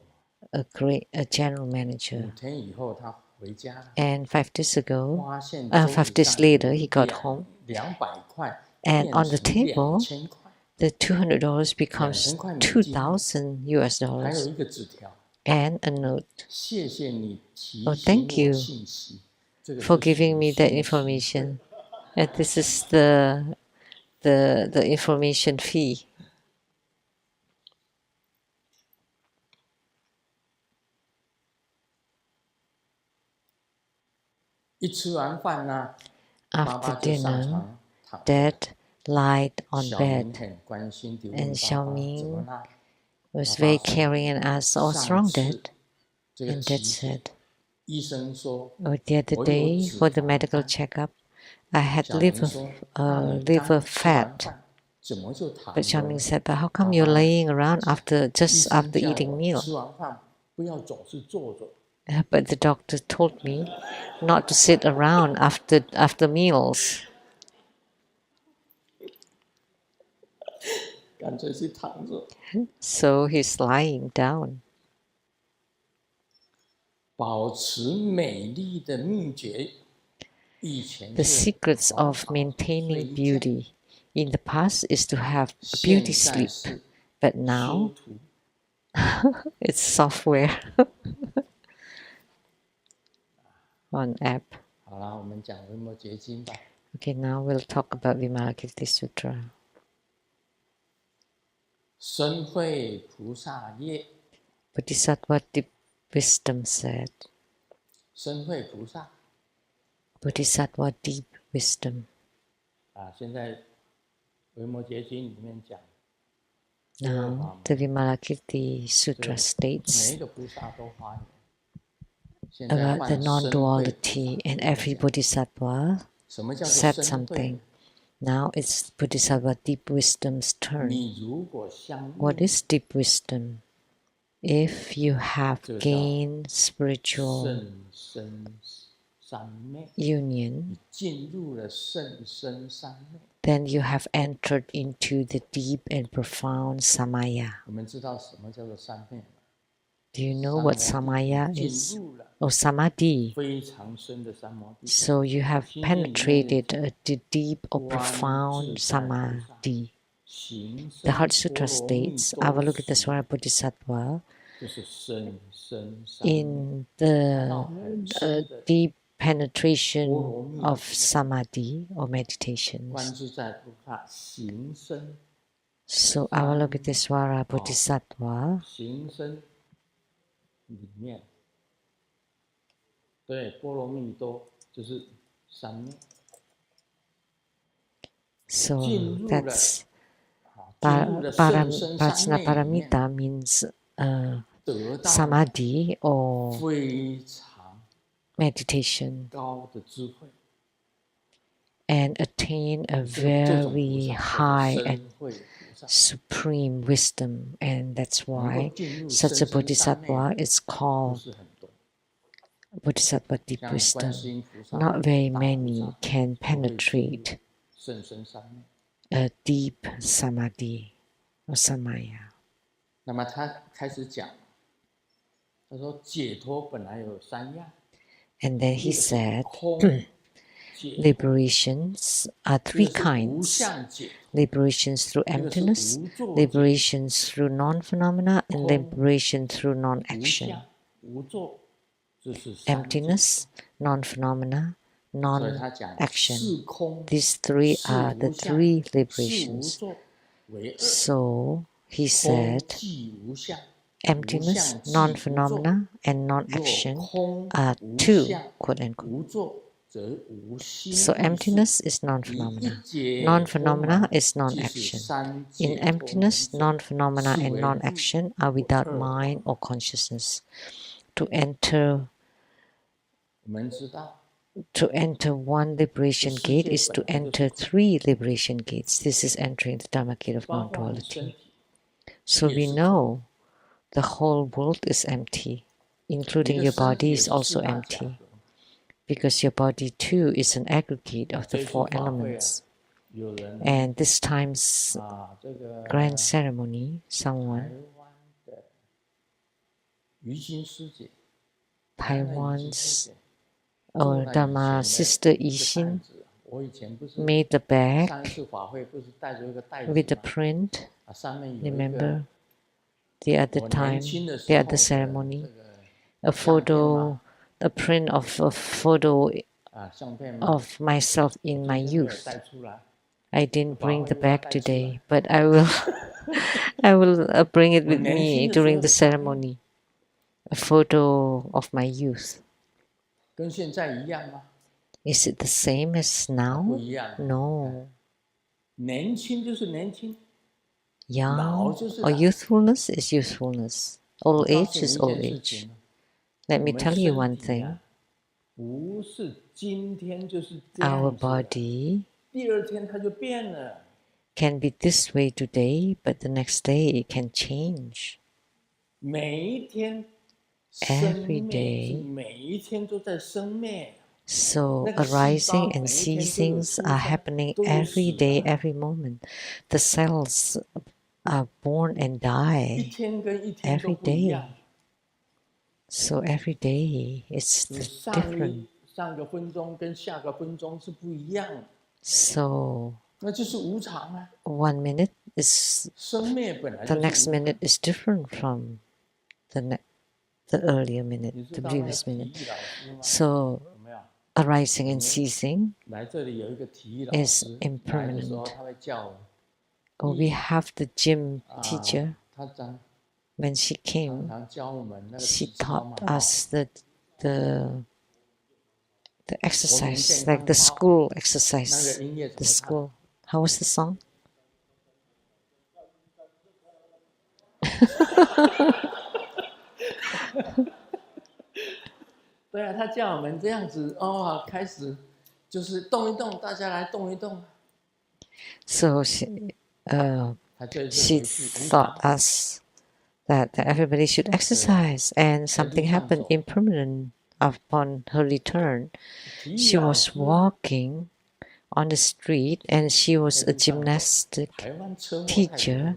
a general 5 manager. 天以后他回家了， And 5 days ago, 发现 5 桌子 days 上 later, he got home, 200块 and 变 on the 成 table, 2000块， the $200 becomes 2000块美金， $2,000 US 还有 dollars 一个纸条， and a note. 谢谢你提 Oh, 醒 thank 我 you 信息，这个 for 是 giving 属 me 于 that 信息费。 information. And this is the information fee. 一吃完饭呢，爸 After 爸就上 dinner, 床躺着， Dad lied on 小明 bed, 很关心地问 and 爸爸 Xiaoming 怎么啦？ was 爸爸 very 说 caring and asked, "Oh, what's 上 wrong, 次 Dad?" 这个 And 期 Dad 间， said, 医生说 "Oh, the other 我有 day 脂 for the 肪 medical 肝。 checkup, I had 小明 liver 说：“那你 liver 刚吃完 fat." 饭怎么就躺 But 着 Xiaoming 了？ said, "But how come 爸 you're 爸 laying around after 医 just 生 after 叫 eating 我 meal?" 吃完饭不要总是坐着， But the doctor told me not to sit around after meals, 干脆是躺着。 so he's lying down. 保持美丽的秘诀，以前 The 是 secrets 好 of 好睡 maintaining 一觉， beauty in the past is to have a 现 beauty 在 sleep, 是 but 修 now 图。 it's software on app. 好了，我们讲维摩诘经吧。 Okay, now we'll talk about Vimalakirti Sutra. 身会菩萨业， Bodhisattva Deep Wisdom said, 身会菩萨 Bodhisattva Deep Wisdom. 啊，现在维摩诘经里面讲， Now, the Vimalakirti 这 Sutra 每 states 一个菩萨都发言。现在 about 换 the 身会菩 non-duality, 萨 and 来 every 讲， Bodhisattva 什么叫做 said 身会 something.？ Now it's Bodhisattva Deep Wisdom's turn. 你如果相 What 应， is deep wisdom? If you have 这个叫 gained spiritual 甚深三昧， union, 你进入了甚深三昧。 then you have entered into the deep and profound samaya. 我们知道什么叫做三昧吗？ Do you know what 三摩地 samaya 进 is? 入了 Oh, samadhi. 非常深的三摩地， So you have 心境里面 penetrated 的 the deep or 观 profound 自在菩萨， samadhi. 行 The 深 Heart 波 Sutra 罗蜜 states, 多 Avalokitesvara 时， Bodhisattva, 就是深深三昧， in 谈到 the 很深的 deep penetration 波罗蜜 of 多时， samadhi or 观 meditations. 自在菩萨行深 So 三 Avalokitesvara Bodhisattva 行深里面，对波罗蜜多就是三昧， So 进入了 that's 进入了甚深三昧里面， Prajnaparamita means 得到 samadhi or 非常 meditation 高的智慧。 and attain a 这种菩 very 萨叫做 high 身 and 慧菩萨， supreme wisdom, and that's 能 why 够进入 such 深 a 深三昧 bodhisattva is 不 called 是很多， Bodhisattva deep 像观 wisdom. 世音菩萨、 Not very 大菩 many 萨 can 都会进入 penetrate 甚深三昧。 a deep samadhi or samaya. 那么他开始讲，他说解脱本来有三样， And then 一 he 个是 said, 空解脱， liberations are 一 three 个是无 kinds. 相解脱， Liberations through 一个是 emptiness, 无作解脱。 liberations through non-phenomena, and 空 liberation through 无 non-action. 相无作，这是三解脱。 Emptiness, non-phenomena, 所以他讲 non-action. 是空 These three 是 are the 无相 three 是无 liberations. 作为二， So he 空 said, 即无相，无 emptiness, 相即无作。 non-phenomena, and 若 non-action 空 are 无 two, 相 quote unquote. 无作，则无心 So 意识。 emptiness is 以 non-phenomena. 一解 Non-phenomena 脱门， is 即是 non-action. 三 In 解脱门 emptiness, 者， non-phenomena 是 and 为入 non-action are 不 without 二 mind 法。 or consciousness. To enter 我们知道， one liberation 世 gate 界 is 本 to 来就是 enter 空， three liberation gates. This is entering the Dharma gate of 包括你身 non-duality. 体 So 也 we 是空， know the whole world is empty, 你 including 的 your 身 body 体也 is 是 also 四大假 empty, 合。 because your body too is an aggregate of the 这一 four 次法会啊， elements. 有人 And this time's 这个 grand ceremony, 台 someone, 湾的于心师姐， Taiwan's 做 or 了以 Dharma 前 sister 的一个袋 Yixin 子。我以前不是 made the bag 上一次法会不是带着一个袋子 with the 吗？ print. 上面有一个 Remember the other 我 time, 年轻的时 the 候 other 的 ceremony, 这个 a 相片吗？ photo, a print of a photo 相片吗？ of myself 我 in 今 my 天没有 youth. 带出来， I didn't 法 bring 会 the 又要 bag 带出来。 today, but I will I will bring it 我 with 年轻 me 的时候 during 的 the 照片 ceremony. A photo of my youth. 跟现在一样吗？ Is it the same as 不 now? 一样。 No. 年轻就是年轻， Young 老就是 or 老。 youthfulness is youthfulness. 我 Old 告 age 诉你 is 一 old 件事 age. 情， Let 我 me 们 tell you 身 one 体 thing. 啊，不是今天就是这 Our 样子的， body 第二天它就变了。 can be this way today, but the next day it can change. 每一天生 Every 灭是 day. 每一天都在生灭， So 那个细 arising 胞 and 每一天都有 ceasings 出 are 生， happening 都有 every 死 day, 亡。 every moment. The cells are born and 一 die 天跟一天都 every 不一样。 day. So every day it's 你 different. 上个分钟跟下个分钟是不一样的， So 那就是无常啊。 1 minute is 生灭本来 the 就是 next 无常。 minute is different from the earlier minute, 你知 the 道那个 previous 体 minute. 育老师吗？ So 有没有？ arising and ceasing 来这里有一个体育老 is 师，来的时候 impermanent. 他会叫我， Or we have the gym 啊， teacher. 他 When she 常 came, 常教我们那个 she 体操 taught 嘛，哦 us the 国民 exercise, 健 like 康 the 操， school 那个 exercise. 音乐怎 The 么唱？ school. How was the song? 对啊，他叫我们这样子哦，开始就是动一动，大家来动一动。 So she 他这次 she 回去无 taught 常， us that everybody should exercise, and 在 something 路上 happened 走， impermanent upon her return. 体育 She 老 was 师 walking on the street, and she was 在 a 路上走， gymnastic 台湾车祸太多 teacher. 了，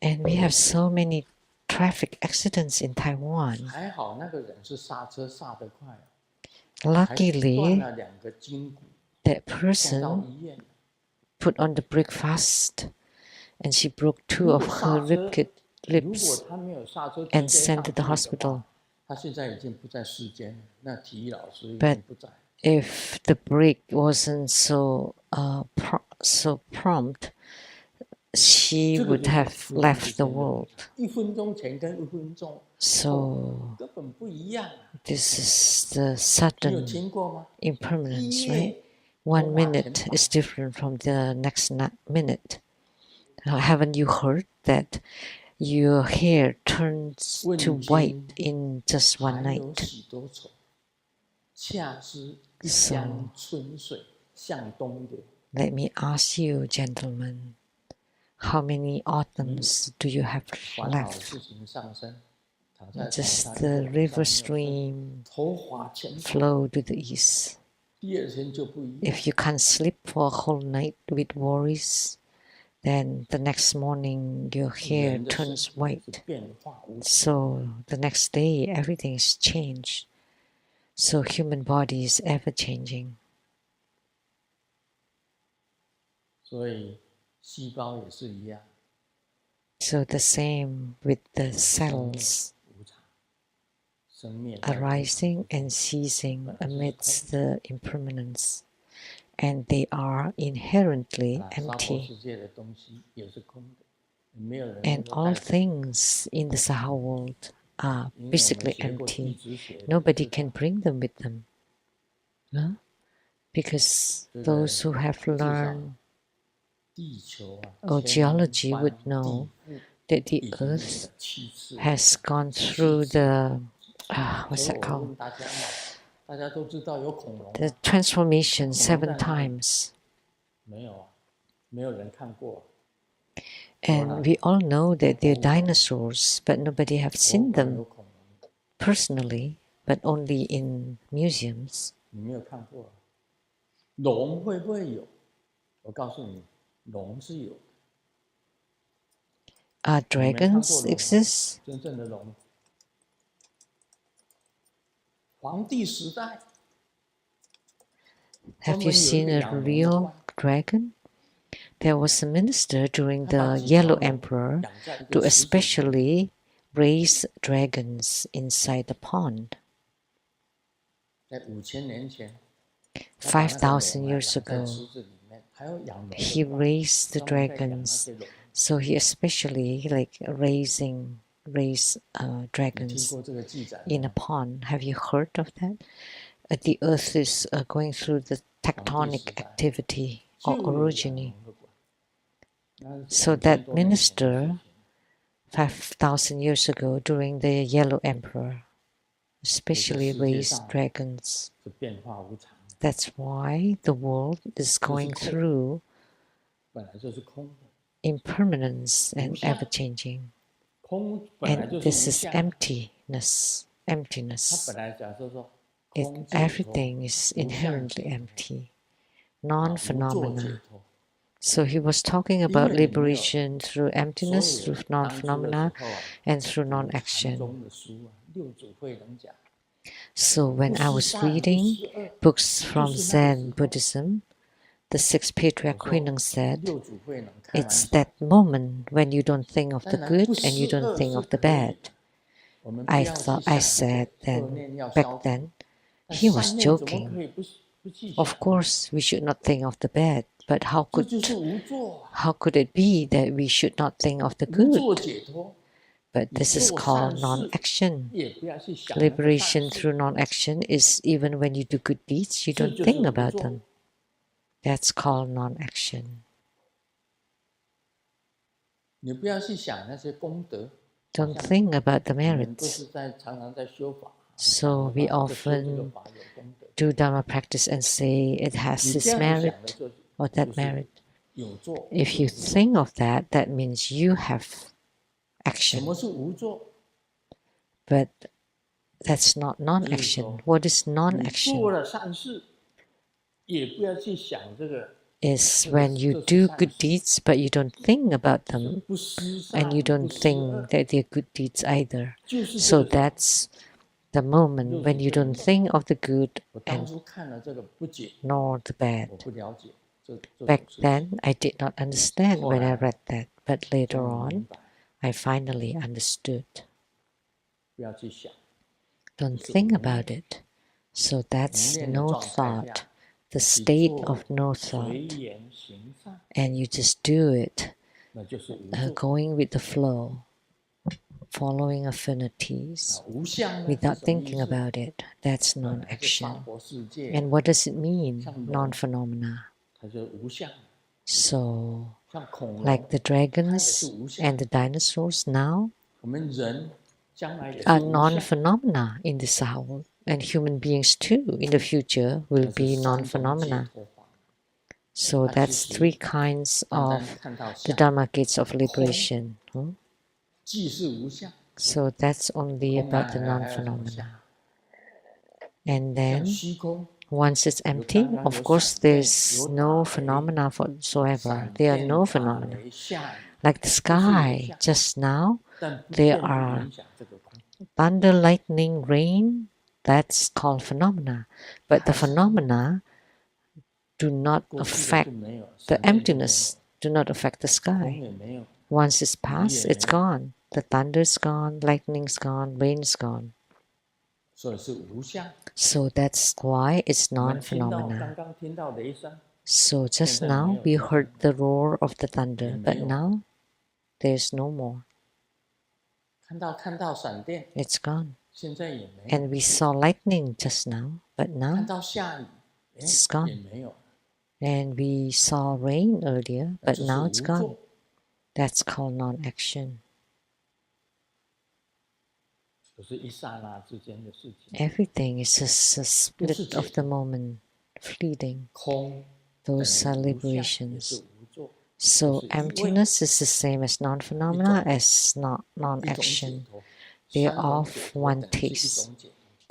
And we have so many traffic accidents in Taiwan. 还好那个人是刹车刹得快，还断 Luckily, 了2个筋骨， that 送到 person 医院。 put on the brake fast, and she broke 2如 of 果 her 刹车， 如果 ribs 他没有刹车，直 and 接 sent 上 to 去 the 的 hospital. 话，他现在已经不在世间了。那体育老师已 But 经不在。 if the brake wasn't so prompt, she 这个 would 就是 have 突然之 left the 间的无 world. 常1分钟前跟1分钟后 So 根本不一样啊！ this is the 你有 sudden 听过吗？ impermanence, 一 right? 夜 1 都往前 minute 跑 is different from the next minute. Haven't you heard that your hair turns 问 to 君 white in just one 还有 night? 许多愁，恰似一 So 江春水向东流。 let me ask you, gentlemen, how many autumns do you have 烦恼 left? 事情上升，躺在床 Just 上 the 一个晚 river 上没有睡， stream 头滑前跑， flow to the east. 第二天就不一样。 If you can't sleep for a whole night with worries, then the next morning your hair 人的身 turns 体是 white. 变化无常， So the next day everything is changed. So human body is ever changing. 所以细胞也是一样， So the same with the 生灭 cells 无常，生灭在无常 arising and ceasing amidst the impermanence, and they are inherently 沙婆 empty. 世界的东西也是空的，没有人 And 能够 all 带走， things in the Saha world are 因为我们 basically 学过地 empty. 质学的 Nobody 知道 can bring them with them. Huh? Because 这个 those who have 至少 learned 地球啊， or 千 geology 番 would 地 know 覆 that the 已经有 earth 了7次。 has gone through the what's 所以 that 我 called? 问大家嘛，大家都知道有恐龙 The 吗？ transformation 7 在哪里？ times. 没有啊，没有人看过。 And we all know that they're dinosaurs, but nobody have 博物 seen 馆有 them 恐龙， personally, but only in museums. 你没有看过。龙会不会有？我告诉你，龙是有的。 dragons exist? 真正的龙，皇帝时代 Have you seen a real dragon? There was a minister during the Yellow Emperor to especially raise dragons inside the pond. 在5000年前 5,000 years ago, he raised the dragons. So he especially raised dragons in a pond. Have you heard of that? The earth is going through the tectonic activity or orogeny. So that minister 5,000 years ago during the Yellow Emperor especially raised dragons. That's why the world is going through impermanence and ever-changing. And this is emptiness. Everything is inherently empty, non-phenomena. So he was talking about liberation through emptiness, through non-phenomena, and through non-action. So when I was reading books from Zen Buddhism, the sixth patriarch Huineng said, it's that moment when you don't think of the good and you don't think of the bad. I said back then, he was joking. Of course, we should not think of the bad, but how could it be that we should not think of the good? But this is called non-action. Liberation through non-action is even when you do good deeds, you don't think about them. That's called non-action. Don't think about the merits. So we often do Dharma practice and say it has this merit or that merit. If you think of that, that means you have action. But that's not non-action. What is non-action? Is when you do good deeds, but you don't think about them, and you don't think that they're good deeds either. So that's the moment when you don't think of the good and nor the bad. Back then, I did not understand when I read that, but later on, I finally understood. Don't think about it. So that's no thought, the state of no thought. And you just do it, going with the flow, following affinities, without thinking about it. That's non-action. And what does it mean, non-phenomena? So, like the dragons and the dinosaurs now are non-phenomena in this world, and human beings too in the future will be non-phenomena. So that's three kinds of the Dharma gates of liberation. So that's only about the non-phenomena. And then once it's empty, of course there's no phenomena whatsoever. There are no phenomena. Like the sky, just now, there are thunder, lightning, rain. That's called phenomena. But the phenomena do not affect the emptiness, do not affect the sky. Once it's past, it's gone. The thunder's gone, lightning's gone, rain's gone. So that's why it's non-phenomena. So just now we heard the roar of the thunder, but now there's no more. It's gone. And we saw lightning just now, but now it's gone. And we saw rain earlier, but now it's gone. That's called non-action. Everything is just a split of the moment, fleeting. Those are liberations. So emptiness is the same as non-phenomena, as not non-action. They are of one taste.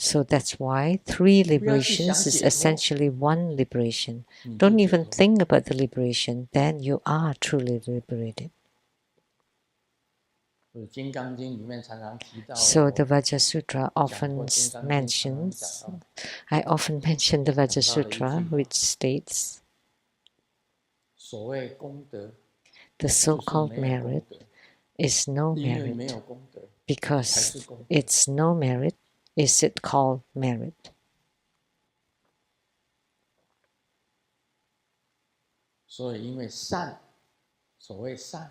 So that's why 3 不要去想 liberations is 解脱， essentially 1 liberation. 你就 Don't 解 even 脱。 think about the liberation, then you are truly liberated. 所以《金刚经》里面常常提到， So the Vajra Sutra 讲过 often 金刚经常常 mentions, 讲到 I often mention the Vajra 讲到了一句 Sutra, 话， which states 所谓功德， the 就是 so-called 没有功 merit 德， is no 因为没 merit. 有功德， Because 才是功德。 it's no merit, is it called merit? 所以因为善，所谓善，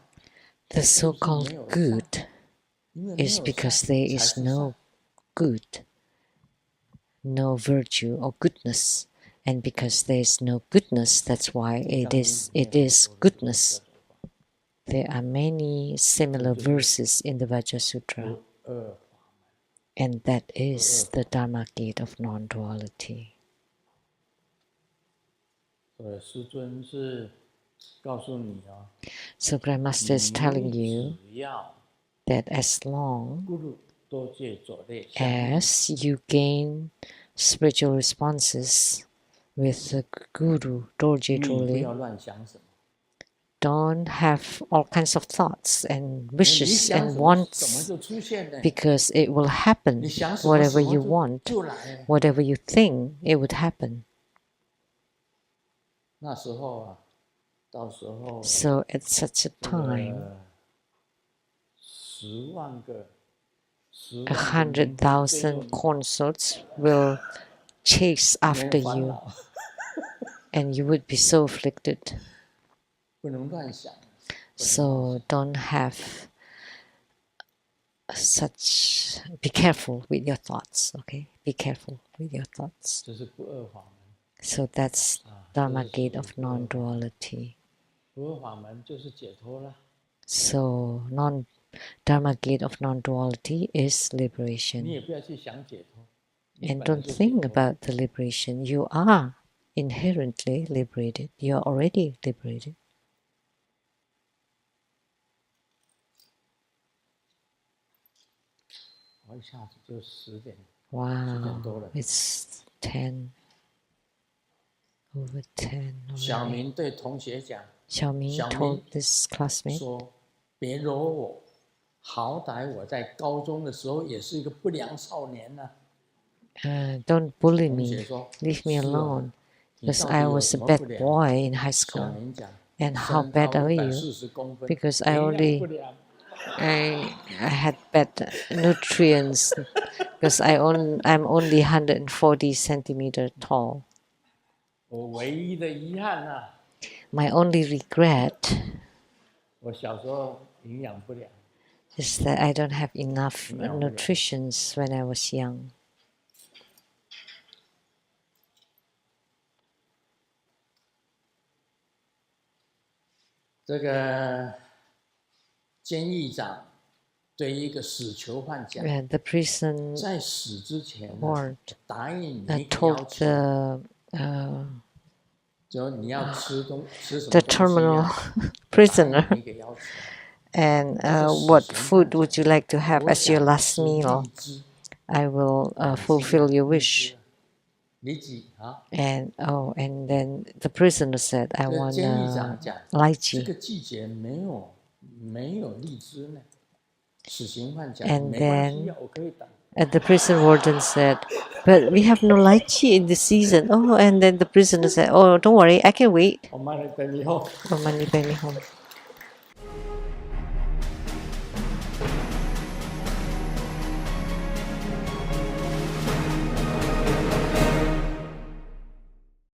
The 就是 so-called 没有善， good 因为没 is 有 because 善 there 才 is 是 no 善。 good, no virtue or goodness. And because there is no goodness, that's why 金 it 刚经 is 里面 it 很 is 多的 goodness. 这种话， There are many similar verses in the Vajra Sutra, 不二法门。 and that is the Dharma gate of non-duality. 所以师尊是告诉你哦， So Grandmaster is telling 你 you 只要 that as long 咕噜多借左类相应， as you gain spiritual responses with the Guru, Dorje 你不要 Dorje, 乱想什么， don't have all kinds of thoughts and 你 wishes 想 and 什么，什么 wants 就出现呢？ because it will happen. 你想什么， Whatever 什么 you 就 want, 就来。 whatever you think, it would happen. 那时候啊，到时候 So at such a 这 time, 个10万个名 100,000 consorts will chase 没 after 有烦 you, 恼， and you would be so afflicted. 不能乱想。 So don't have such. Be careful with your thoughts, okay? Be careful with your thoughts. 这是不二法门， So that's 啊， Dharma 这是 gate 属于 of 不二法门。 non-duality. 不二法门就是解脱了。 So Dharma gate of non-duality is 你 liberation. 也不要去想解脱，你 And 本来 don't 就解 think 脱。 about the liberation. You are inherently liberated. You are already liberated. 我一下子就10点 Wow, 多了。 it's 10, over 10小 already. 明对同学讲 Xiaoming 小明 told this classmate, 说：“别揉我，好歹我在高中的时候也是一个不良少年呢、 don't bully 同 me, 学说：“ leave me 是啊， alone, 你 because 到 I 底有 was 什 a 么 bad 不良？” boy in high 小 school. 明讲 And how 身 bad 高 are you? 140公分， Because I 营养不 only 良。 I had bad nutrients because I'm only 140 centimeter tall. 我唯一的遗憾啊， My only regret 我小时候营养不良， is that I don't have enough 营养不良。 nutrition when I was young. 这个监狱长对一个死囚犯讲， The prison 在死之前呢， ward 答应你一个要 told 求， the 就你要吃什么 the 东西 terminal 呀、答 prisoner, 应你一个要求。 and 这个 what 死刑 food 犯 would you like to 讲 have 我 as your 想 last 吃 meal? 荔枝， I will 两斤 fulfill your 荔 wish. 枝李几啊？ And then the prisoner said, I 这个 want 监狱长讲，这 lychee. 个季节没有荔枝呢。死刑犯讲 And 没关系 then 啊，我可以等。 And the prison warden said, but we have no lychee in the season. Oh, and then the prisoner said, oh, don't worry, I can wait. 我慢点等以后。 Oh, money, bring me home.